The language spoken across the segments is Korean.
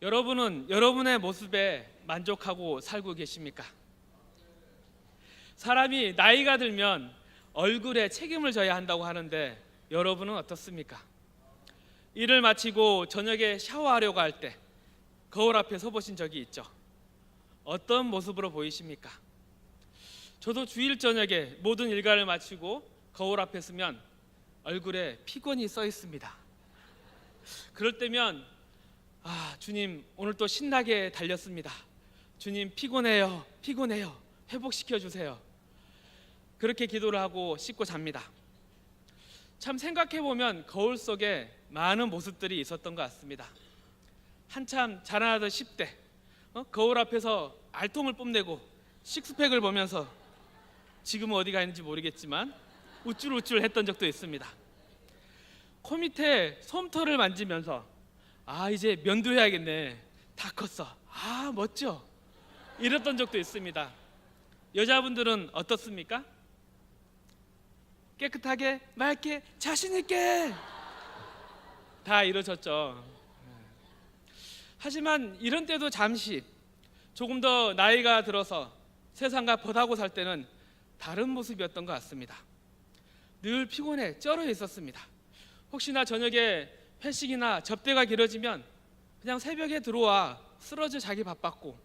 여러분은 여러분의 모습에 만족하고 살고 계십니까? 사람이 나이가 들면 얼굴에 책임을 져야 한다고 하는데 여러분은 어떻습니까? 일을 마치고 저녁에 샤워하려고 할 때 거울 앞에 서 보신 적이 있죠? 어떤 모습으로 보이십니까? 저도 주일 저녁에 모든 일과를 마치고 거울 앞에 서면 얼굴에 피곤이 써 있습니다. 그럴 때면 주님, 오늘 또 신나게 달렸습니다. 주님, 피곤해요, 피곤해요, 회복시켜 주세요. 그렇게 기도를 하고 씻고 잡니다. 참 생각해 보면 거울 속에 많은 모습들이 있었던 것 같습니다. 한참 자라나던 10대, 거울 앞에서 알통을 뽐내고 식스팩을 보면서 지금은 어디 가 있는지 모르겠지만 우쭐우쭐 했던 적도 있습니다. 코 밑에 솜털을 만지면서 이제 면도해야겠네, 다 컸어, 멋져, 이랬던 적도 있습니다. 여자분들은 어떻습니까? 깨끗하게, 맑게, 자신 있게 다 이루어졌죠. 하지만 이런 때도 잠시 조금 더 나이가 들어서 세상과 벗하고 살 때는 다른 모습이었던 것 같습니다. 늘 피곤해 쩔어 있었습니다. 혹시나 저녁에 회식이나 접대가 길어지면 그냥 새벽에 들어와 쓰러져 자기 바빴고,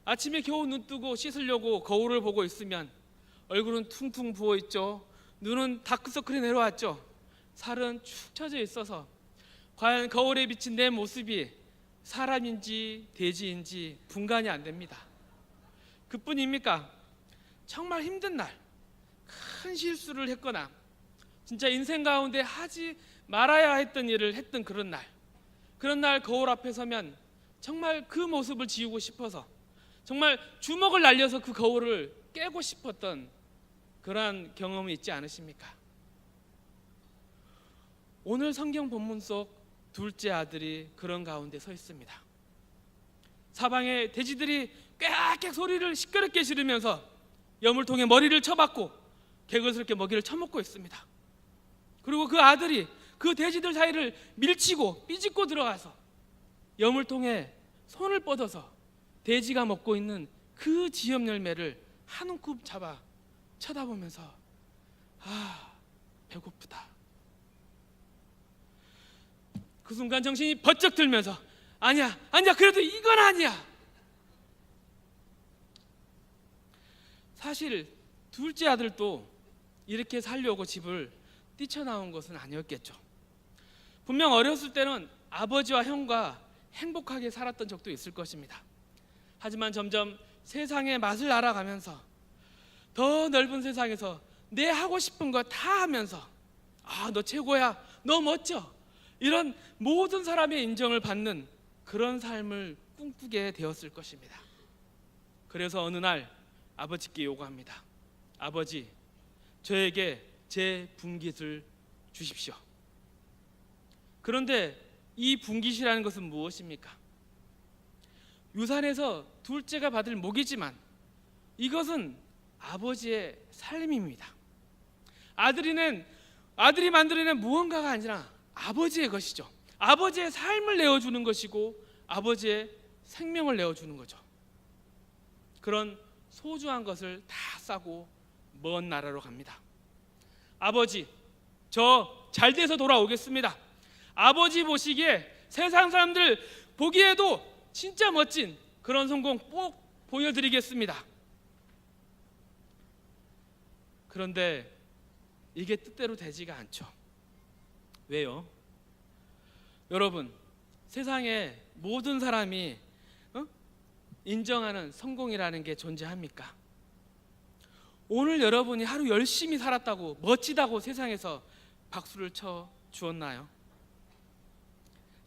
아침에 겨우 눈 뜨고 씻으려고 거울을 보고 있으면 얼굴은 퉁퉁 부어있죠. 눈은 다크서클이 내려왔죠. 살은 축 처져 있어서 과연 거울에 비친 내 모습이 사람인지 돼지인지 분간이 안 됩니다. 그뿐입니까? 정말 힘든 날, 큰 실수를 했거나 진짜 인생 가운데 하지 말아야 했던 일을 했던 그런 날 거울 앞에 서면 정말 그 모습을 지우고 싶어서 정말 주먹을 날려서 그 거울을 깨고 싶었던 그러한 경험이 있지 않으십니까? 오늘 성경 본문 속 둘째 아들이 그런 가운데 서 있습니다. 사방에 돼지들이 꽥꽥 소리를 시끄럽게 지르면서 여물통에 머리를 쳐박고 개걸스럽게 먹이를 처먹고 있습니다. 그리고 그 아들이 그 돼지들 사이를 밀치고 삐집고 들어가서 여물통에 손을 뻗어서 돼지가 먹고 있는 그 지엽 열매를 한 움큼 잡아 쳐다보면서 배고프다. 그 순간 정신이 번쩍 들면서 아니야 그래도 이건 아니야. 사실 둘째 아들도 이렇게 살려고 집을 뛰쳐나온 것은 아니었겠죠. 분명 어렸을 때는 아버지와 형과 행복하게 살았던 적도 있을 것입니다. 하지만 점점 세상의 맛을 알아가면서 더 넓은 세상에서 내 하고 싶은 거 다 하면서 너 최고야, 너 멋져, 이런 모든 사람의 인정을 받는 그런 삶을 꿈꾸게 되었을 것입니다. 그래서 어느 날 아버지께 요구합니다. 아버지, 저에게 제 분깃을 주십시오. 그런데 이 분깃이라는 것은 무엇입니까? 유산에서 둘째가 받을 목이지만 이것은 아버지의 삶입니다. 아들이 만들어낸 무언가가 아니라 아버지의 것이죠. 아버지의 삶을 내어주는 것이고 아버지의 생명을 내어주는 거죠. 그런 소중한 것을 다 싸고 먼 나라로 갑니다. 아버지, 저 잘 돼서 돌아오겠습니다. 아버지 보시기에 세상 사람들 보기에도 진짜 멋진 그런 성공 꼭 보여드리겠습니다. 그런데 이게 뜻대로 되지가 않죠. 왜요? 여러분, 세상에 모든 사람이 인정하는 성공이라는 게 존재합니까? 오늘 여러분이 하루 열심히 살았다고 멋지다고 세상에서 박수를 쳐 주었나요?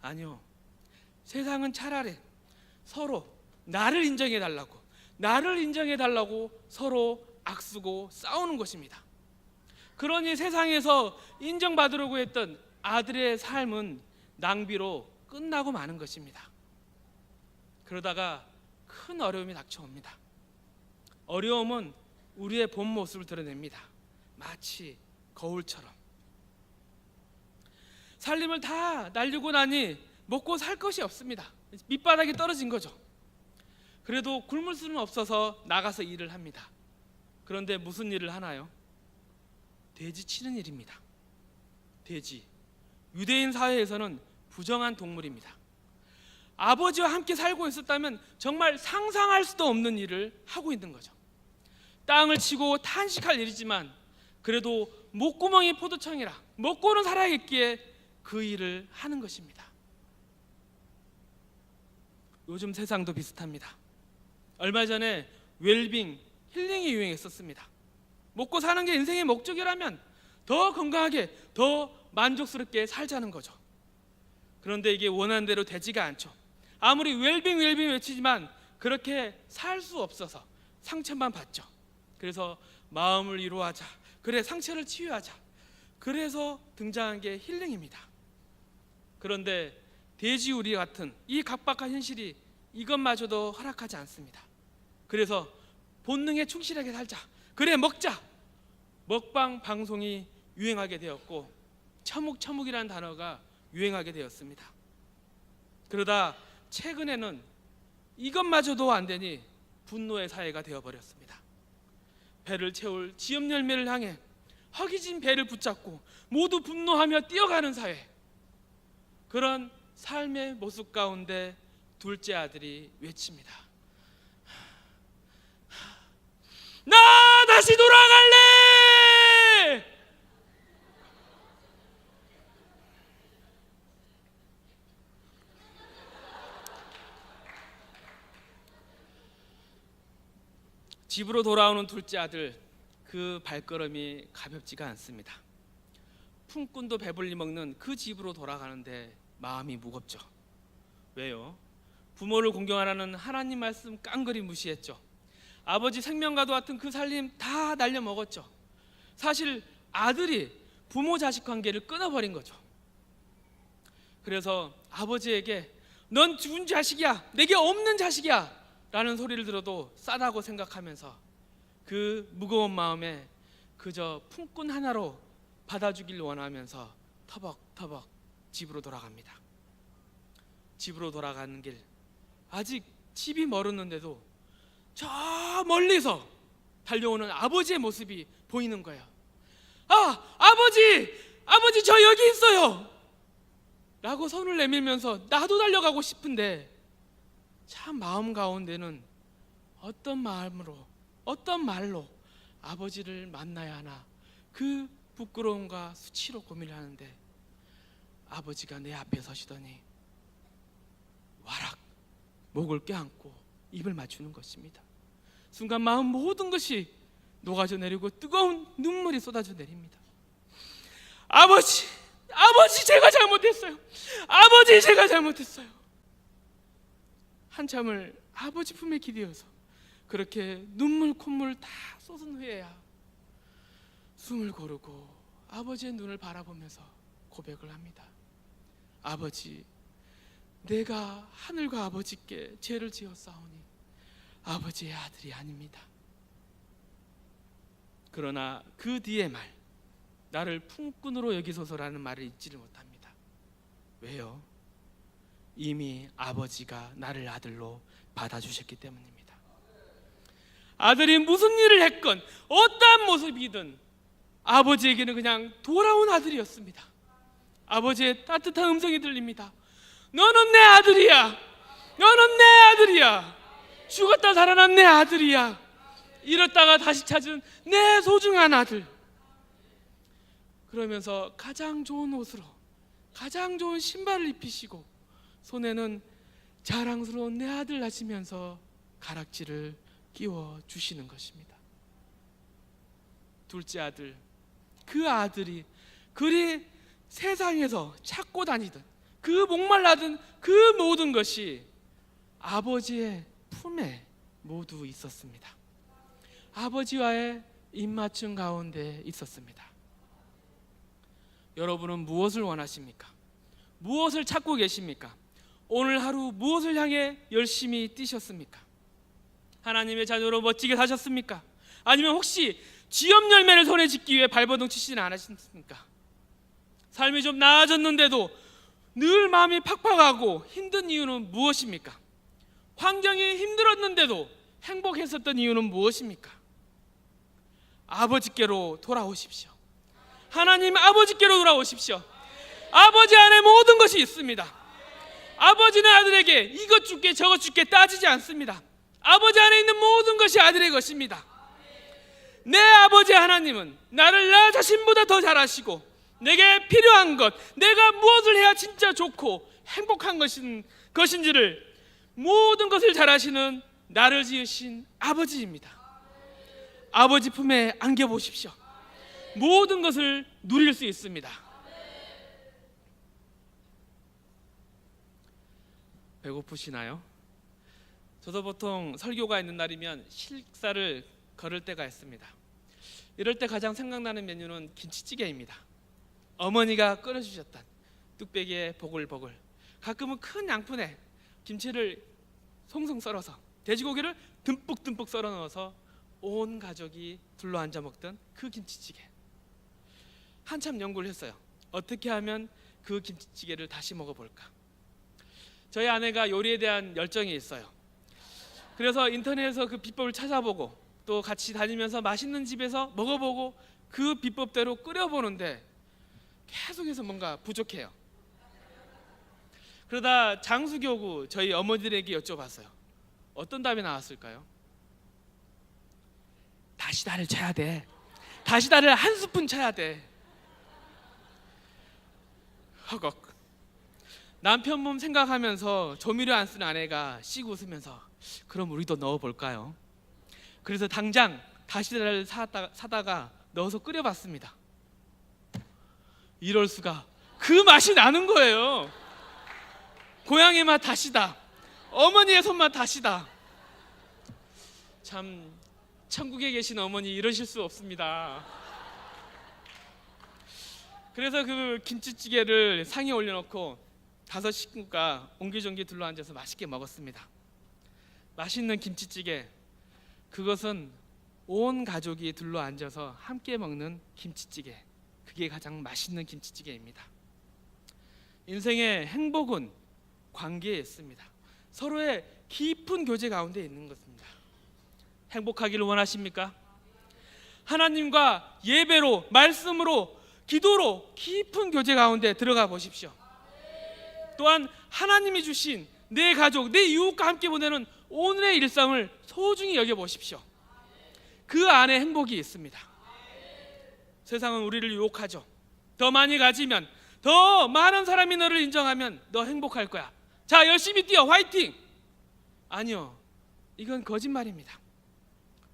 아니요. 세상은 차라리 서로 나를 인정해 달라고 서로 악쓰고 싸우는 것입니다. 그러니 세상에서 인정받으려고 했던 아들의 삶은 낭비로 끝나고 마는 것입니다. 그러다가 큰 어려움이 닥쳐옵니다. 어려움은 우리의 본 모습을 드러냅니다. 마치 거울처럼. 살림을 다 날리고 나니 먹고 살 것이 없습니다. 밑바닥에 떨어진 거죠. 그래도 굶을 수는 없어서 나가서 일을 합니다. 그런데 무슨 일을 하나요? 돼지 치는 일입니다. 돼지. 유대인 사회에서는 부정한 동물입니다. 아버지와 함께 살고 있었다면 정말 상상할 수도 없는 일을 하고 있는 거죠. 땅을 치고 탄식할 일이지만 그래도 목구멍이 포도청이라 먹고는 살아야겠기에 그 일을 하는 것입니다. 요즘 세상도 비슷합니다. 얼마 전에 웰빙, 힐링이 유행했었습니다. 먹고 사는 게 인생의 목적이라면 더 건강하게, 더 만족스럽게 살자는 거죠. 그런데 이게 원하는 대로 되지가 않죠. 아무리 웰빙 외치지만 그렇게 살 수 없어서 상처만 받죠. 그래서 마음을 위로하자, 그래 상처를 치유하자, 그래서 등장한 게 힐링입니다. 그런데 돼지우리 같은 이 각박한 현실이 이것마저도 허락하지 않습니다. 그래서 본능에 충실하게 살자, 그래 먹자, 먹방 방송이 유행하게 되었고 처묵처묵이라는 단어가 유행하게 되었습니다. 그러다 최근에는 이것마저도 안 되니 분노의 사회가 되어버렸습니다. 배를 채울 지엽 열매를 향해 허기진 배를 붙잡고 모두 분노하며 뛰어가는 사회, 그런 삶의 모습 가운데 둘째 아들이 외칩니다. 나 다시 돌아갈래! 집으로 돌아오는 둘째 아들, 그 발걸음이 가볍지가 않습니다. 품꾼도 배불리 먹는 그 집으로 돌아가는데 마음이 무겁죠. 왜요? 부모를 공경하라는 하나님 말씀 깡그리 무시했죠. 아버지 생명과도 같은 그 살림 다 날려 먹었죠. 사실 아들이 부모 자식 관계를 끊어버린 거죠. 그래서 아버지에게 넌 죽은 자식이야, 내게 없는 자식이야 라는 소리를 들어도 싸다고 생각하면서 그 무거운 마음에 그저 품꾼 하나로 받아주길 원하면서 터벅터벅 집으로 돌아갑니다. 집으로 돌아가는 길, 아직 집이 멀었는데도 저 멀리서 달려오는 아버지의 모습이 보이는 거예요. 아버지 저 여기 있어요 라고 손을 내밀면서 나도 달려가고 싶은데 참 마음 가운데는 어떤 마음으로, 어떤 말로 아버지를 만나야 하나, 그 부끄러움과 수치로 고민을 하는데 아버지가 내 앞에 서시더니 와락 목을 껴안고 입을 맞추는 것입니다. 순간 마음 모든 것이 녹아져 내리고 뜨거운 눈물이 쏟아져 내립니다. 아버지 제가 잘못했어요. 아버지 제가 잘못했어요. 한참을 아버지 품에 기대어서 그렇게 눈물 콧물 다 쏟은 후에야 숨을 고르고 아버지의 눈을 바라보면서 고백을 합니다. 아버지, 내가 하늘과 아버지께 죄를 지었사오니 아버지의 아들이 아닙니다. 그러나 그 뒤의 말, 나를 품꾼으로 여기소서라는 말을 잊지를 못합니다. 왜요? 이미 아버지가 나를 아들로 받아주셨기 때문입니다. 아들이 무슨 일을 했건 어떠한 모습이든 아버지에게는 그냥 돌아온 아들이었습니다. 아버지의 따뜻한 음성이 들립니다. 너는 내 아들이야. 너는 내 아들이야. 죽었다 살아난 내 아들이야. 잃었다가 다시 찾은 내 소중한 아들. 그러면서 가장 좋은 옷으로, 가장 좋은 신발을 입히시고 손에는 자랑스러운 내 아들 하시면서 가락지를 끼워 주시는 것입니다. 둘째 아들, 그 아들이 그리 세상에서 찾고 다니던 그 목말라든 그 모든 것이 아버지의 품에 모두 있었습니다. 아버지와의 입맞춤 가운데 있었습니다. 여러분은 무엇을 원하십니까? 무엇을 찾고 계십니까? 오늘 하루 무엇을 향해 열심히 뛰셨습니까? 하나님의 자녀로 멋지게 사셨습니까? 아니면 혹시 지엽 열매를 손에 쥐기 위해 발버둥 치시진 않으셨습니까? 삶이 좀 나아졌는데도 늘 마음이 팍팍하고 힘든 이유는 무엇입니까? 환경이 힘들었는데도 행복했었던 이유는 무엇입니까? 아버지께로 돌아오십시오. 하나님 아버지께로 돌아오십시오. 아버지 안에 모든 것이 있습니다. 아버지는 아들에게 이것 줄게 저것 줄게 따지지 않습니다. 아버지 안에 있는 모든 것이 아들의 것입니다. 내 아버지 하나님은 나를 나 자신보다 더 잘 아시고 내게 필요한 것, 내가 무엇을 해야 진짜 좋고 행복한 것인지를 모든 것을 잘 아시는 나를 지으신 아버지입니다. 아버지 품에 안겨보십시오. 모든 것을 누릴 수 있습니다. 배고프시나요? 저도 보통 설교가 있는 날이면 식사를 거를 때가 있습니다. 이럴 때 가장 생각나는 메뉴는 김치찌개입니다. 어머니가 끓여주셨던 뚝배기에 보글보글, 가끔은 큰 양푼에 김치를 송송 썰어서 돼지고기를 듬뿍듬뿍 썰어 넣어서 온 가족이 둘러앉아 먹던 그 김치찌개. 한참 연구를 했어요. 어떻게 하면 그 김치찌개를 다시 먹어볼까? 저희 아내가 요리에 대한 열정이 있어요. 그래서 인터넷에서 그 비법을 찾아보고 또 같이 다니면서 맛있는 집에서 먹어보고 그 비법대로 끓여보는데 계속해서 뭔가 부족해요. 그러다 장수교구 저희 어머니들에게 여쭤봤어요. 어떤 답이 나왔을까요? 다시다를 쳐야 돼. 다시다를 한 스푼 쳐야 돼. 허걱. 남편 몸 생각하면서 조미료 안 쓰는 아내가 씩 웃으면서 그럼 우리도 넣어볼까요? 그래서 당장 다시다를 사다가 넣어서 끓여봤습니다. 이럴 수가. 그 맛이 나는 거예요. 고향의 맛 다시다, 어머니의 손맛 다시다. 참 천국에 계신 어머니 이러실 수 없습니다. 그래서 그 김치찌개를 상에 올려놓고 5 식구가 옹기종기 둘러앉아서 맛있게 먹었습니다. 맛있는 김치찌개, 그것은 온 가족이 둘러앉아서 함께 먹는 김치찌개, 그게 가장 맛있는 김치찌개입니다. 인생의 행복은 관계에 있습니다. 서로의 깊은 교제 가운데 있는 것입니다. 행복하기를 원하십니까? 하나님과 예배로, 말씀으로, 기도로 깊은 교제 가운데 들어가 보십시오. 또한 하나님이 주신 내 가족, 내 이웃과 함께 보내는 오늘의 일상을 소중히 여겨보십시오. 그 안에 행복이 있습니다. 세상은 우리를 유혹하죠. 더 많이 가지면, 더 많은 사람이 너를 인정하면 너 행복할 거야. 자, 열심히 뛰어, 화이팅! 아니요, 이건 거짓말입니다.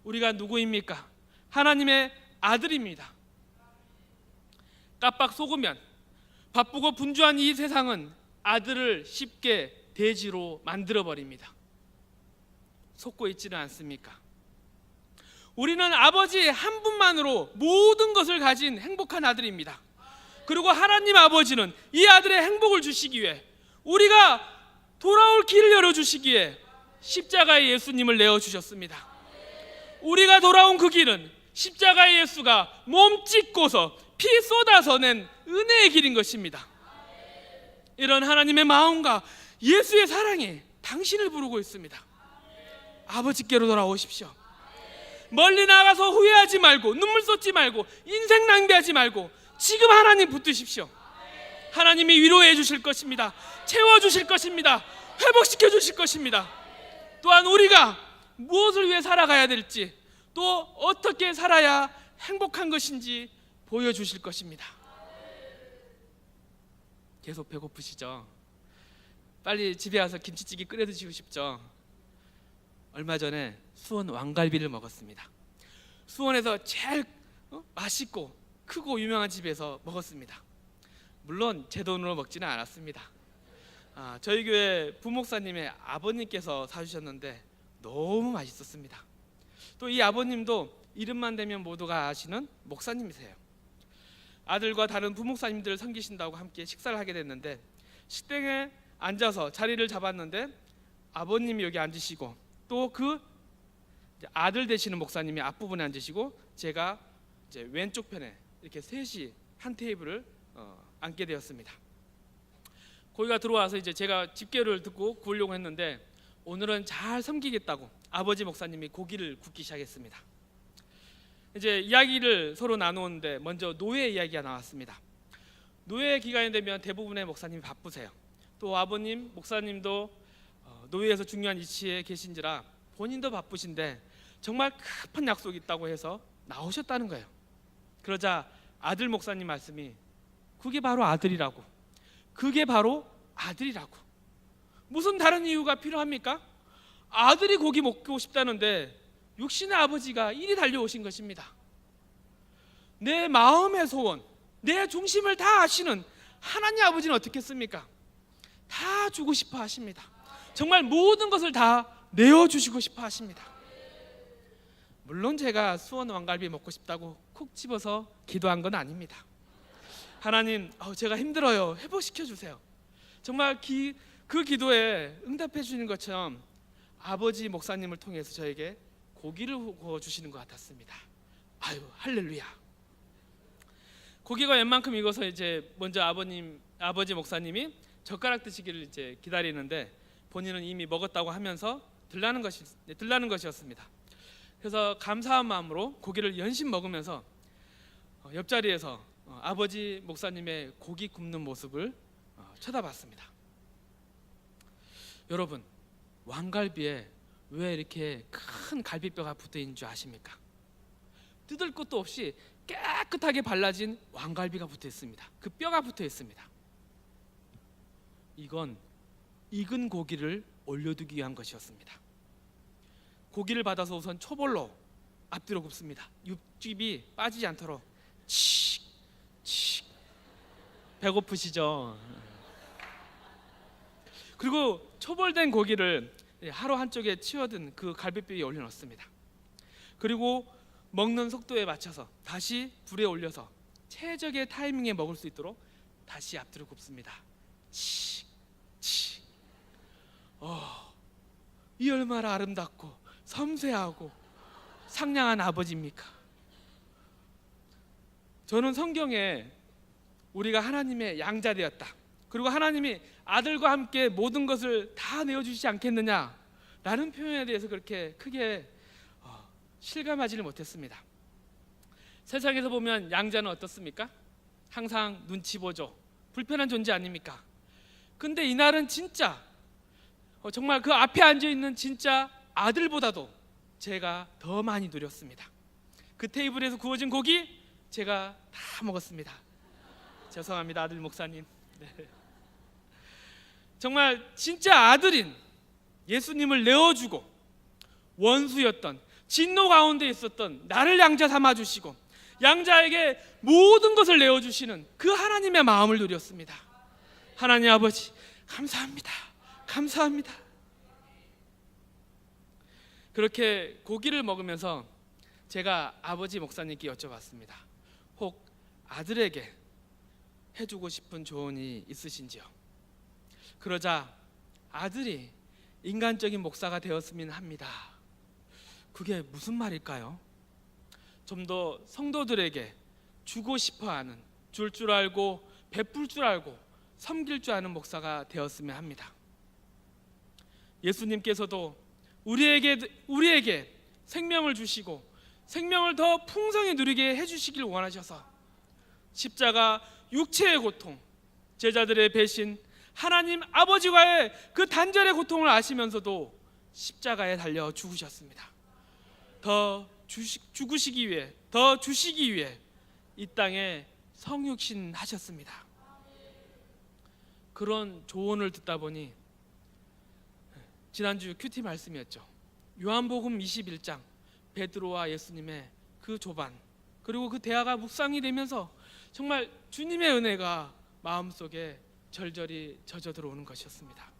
우리가 누구입니까? 하나님의 아들입니다. 깜빡 속으면 바쁘고 분주한 이 세상은 아들을 쉽게 돼지로 만들어버립니다. 속고 있지는 않습니까? 우리는 아버지 한 분만으로 모든 것을 가진 행복한 아들입니다. 그리고 하나님 아버지는 이 아들의 행복을 주시기 위해, 우리가 돌아올 길을 열어주시기 위해 십자가의 예수님을 내어주셨습니다. 우리가 돌아온 그 길은 십자가의 예수가 몸 찢고서 피 쏟아서 낸 은혜의 길인 것입니다. 이런 하나님의 마음과 예수의 사랑이 당신을 부르고 있습니다. 아버지께로 돌아오십시오. 멀리 나가서 후회하지 말고, 눈물 쏟지 말고, 인생 낭비하지 말고 지금 하나님 붙드십시오. 하나님이 위로해 주실 것입니다. 채워 주실 것입니다. 회복시켜 주실 것입니다. 또한 우리가 무엇을 위해 살아가야 될지, 또 어떻게 살아야 행복한 것인지 보여주실 것입니다. 계속 배고프시죠? 빨리 집에 와서 김치찌개 끓여 드시고 싶죠? 얼마 전에 수원 왕갈비를 먹었습니다. 수원에서 제일 맛있고 크고 유명한 집에서 먹었습니다. 물론 제 돈으로 먹지는 않았습니다. 저희 교회 부목사님의 아버님께서 사주셨는데 너무 맛있었습니다. 또 이 아버님도 이름만 대면 모두가 아시는 목사님이세요. 아들과 다른 부목사님들을 섬기신다고 함께 식사를 하게 됐는데, 식당에 앉아서 자리를 잡았는데 아버님이 여기 앉으시고, 또 그 아들 되시는 목사님이 앞부분에 앉으시고, 제가 이제 왼쪽 편에 이렇게 셋이 한 테이블을 앉게 되었습니다. 고기가 들어와서 이제 제가 집게를 듣고 구우려고 했는데 오늘은 잘 섬기겠다고 아버지 목사님이 고기를 굽기 시작했습니다. 이제 이야기를 서로 나누는데 먼저 노예 이야기가 나왔습니다. 노예 기간이 되면 대부분의 목사님이 바쁘세요. 또 아버님 목사님도 노예에서 중요한 위치에 계신지라 본인도 바쁘신데 정말 급한 약속이 있다고 해서 나오셨다는 거예요. 그러자 아들 목사님 말씀이 그게 바로 아들이라고, 그게 바로 아들이라고. 무슨 다른 이유가 필요합니까? 아들이 고기 먹고 싶다는데 육신의 아버지가 이리 달려오신 것입니다. 내 마음의 소원, 내 중심을 다 아시는 하나님 아버지는 어떻겠습니까? 다 주고 싶어 하십니다. 정말 모든 것을 다 내어주시고 싶어 하십니다. 물론 제가 수원 왕갈비 먹고 싶다고 콕 집어서 기도한 건 아닙니다. 하나님, 제가 힘들어요, 회복시켜 주세요. 정말 그 기도에 응답해 주시는 것처럼 아버지 목사님을 통해서 저에게 고기를 구워 주시는 것 같았습니다. 아유, 할렐루야. 고기가 웬만큼 익어서 이제 먼저 아버지 목사님이 젓가락 드시기를 이제 기다리는데 본인은 이미 먹었다고 하면서 들라는 것이었습니다. 그래서 감사한 마음으로 고기를 연신 먹으면서 옆자리에서 아버지 목사님의 고기 굽는 모습을 쳐다봤습니다. 여러분, 왕갈비에 왜 이렇게 큰 갈비뼈가 붙어 있는 줄 아십니까? 뜯을 것도 없이 깨끗하게 발라진 왕갈비가 붙어 있습니다. 그 뼈가 붙어 있습니다. 이건 익은 고기를 올려두기 위한 것이었습니다. 고기를 받아서 우선 초벌로 앞뒤로 굽습니다. 육즙이 빠지지 않도록 칙 배고프시죠? 그리고 초벌된 고기를 하루 한쪽에 치워둔 그 갈비뼈 위에 올려놓습니다. 그리고 먹는 속도에 맞춰서 다시 불에 올려서 최적의 타이밍에 먹을 수 있도록 다시 앞뒤로 굽습니다. 이 얼마나 아름답고 섬세하고 상냥한 아버지입니까? 저는 성경에 우리가 하나님의 양자되었다, 그리고 하나님이 아들과 함께 모든 것을 다 내어주시지 않겠느냐라는 표현에 대해서 그렇게 크게 실감하지를 못했습니다. 세상에서 보면 양자는 어떻습니까? 항상 눈치 보죠. 불편한 존재 아닙니까? 근데 이날은 진짜 정말 그 앞에 앉아있는 진짜 아들보다도 제가 더 많이 누렸습니다. 그 테이블에서 구워진 고기 제가 다 먹었습니다. 죄송합니다, 아들 목사님. 네. 정말 진짜 아들인 예수님을 내어주고 원수였던 진노 가운데 있었던 나를 양자 삼아주시고 양자에게 모든 것을 내어주시는 그 하나님의 마음을 누렸습니다. 하나님 아버지, 감사합니다. 감사합니다. 그렇게 고기를 먹으면서 제가 아버지 목사님께 여쭤봤습니다. 혹 아들에게 해주고 싶은 조언이 있으신지요? 그러자 아들이 인간적인 목사가 되었으면 합니다. 그게 무슨 말일까요? 좀 더 성도들에게 주고 싶어하는, 줄 알고 베풀 줄 알고 섬길 줄 아는 목사가 되었으면 합니다. 예수님께서도 우리에게 생명을 주시고 생명을 더 풍성히 누리게 해주시길 원하셔서 십자가 육체의 고통, 제자들의 배신, 하나님 아버지와의 그 단절의 고통을 아시면서도 십자가에 달려 죽으셨습니다. 더 죽으시기 위해, 더 주시기 위해 이 땅에 성육신 하셨습니다. 그런 조언을 듣다 보니 지난주 큐티 말씀이었죠. 요한복음 21장 베드로와 예수님의 그 조반, 그리고 그 대화가 묵상이 되면서 정말 주님의 은혜가 마음속에 절절히 젖어 들어오는 것이었습니다.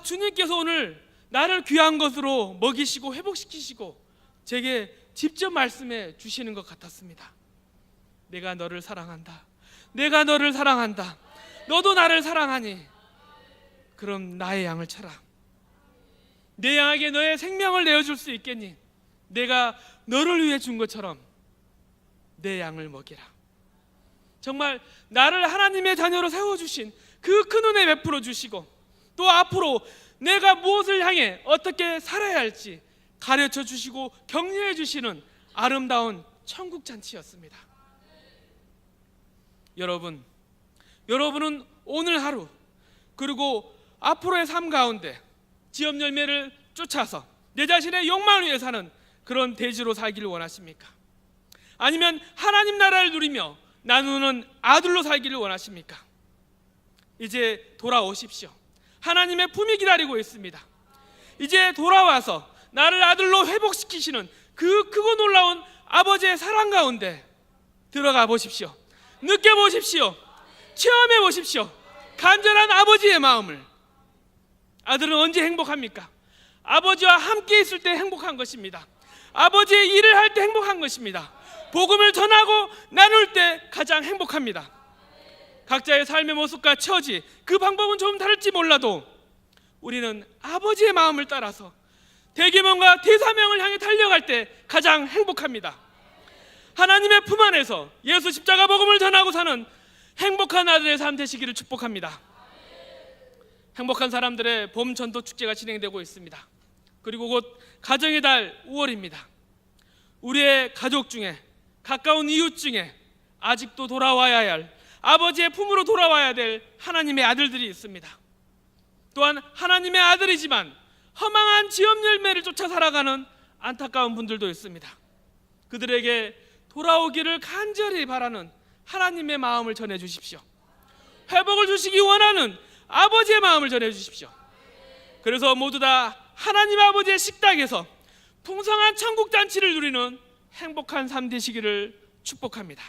주님께서 오늘 나를 귀한 것으로 먹이시고 회복시키시고 제게 직접 말씀해 주시는 것 같았습니다. 내가 너를 사랑한다. 내가 너를 사랑한다. 너도 나를 사랑하니 그럼 나의 양을 쳐라. 내 양에게 너의 생명을 내어줄 수 있겠니? 내가 너를 위해 준 것처럼 내 양을 먹이라. 정말 나를 하나님의 자녀로 세워주신 그 큰 은혜 베풀어 주시고, 또 앞으로 내가 무엇을 향해 어떻게 살아야 할지 가르쳐 주시고 격려해 주시는 아름다운 천국 잔치였습니다. 여러분은 오늘 하루 그리고 앞으로의 삶 가운데 지업 열매를 쫓아서 내 자신의 욕망을 위해 사는 그런 돼지로 살기를 원하십니까? 아니면 하나님 나라를 누리며 나누는 아들로 살기를 원하십니까? 이제 돌아오십시오. 하나님의 품이 기다리고 있습니다. 이제 돌아와서 나를 아들로 회복시키시는 그 크고 놀라운 아버지의 사랑 가운데 들어가 보십시오. 느껴보십시오. 체험해 보십시오. 간절한 아버지의 마음을. 아들은 언제 행복합니까? 아버지와 함께 있을 때 행복한 것입니다. 아버지의 일을 할 때 행복한 것입니다. 복음을 전하고 나눌 때 가장 행복합니다. 각자의 삶의 모습과 처지, 그 방법은 좀 다를지 몰라도 우리는 아버지의 마음을 따라서 대계명과 대사명을 향해 달려갈 때 가장 행복합니다. 하나님의 품 안에서 예수 십자가 복음을 전하고 사는 행복한 아들의 삶 되시기를 축복합니다. 행복한 사람들의 봄 전도 축제가 진행되고 있습니다. 그리고 곧 가정의 달 5월입니다. 우리의 가족 중에, 가까운 이웃 중에 아직도 돌아와야 할, 아버지의 품으로 돌아와야 될 하나님의 아들들이 있습니다. 또한 하나님의 아들이지만 허망한 지업 열매를 쫓아 살아가는 안타까운 분들도 있습니다. 그들에게 돌아오기를 간절히 바라는 하나님의 마음을 전해 주십시오. 회복을 주시기 원하는 아버지의 마음을 전해 주십시오. 그래서 모두 다 하나님 아버지의 식탁에서 풍성한 천국 잔치를 누리는 행복한 삶 되시기를 축복합니다.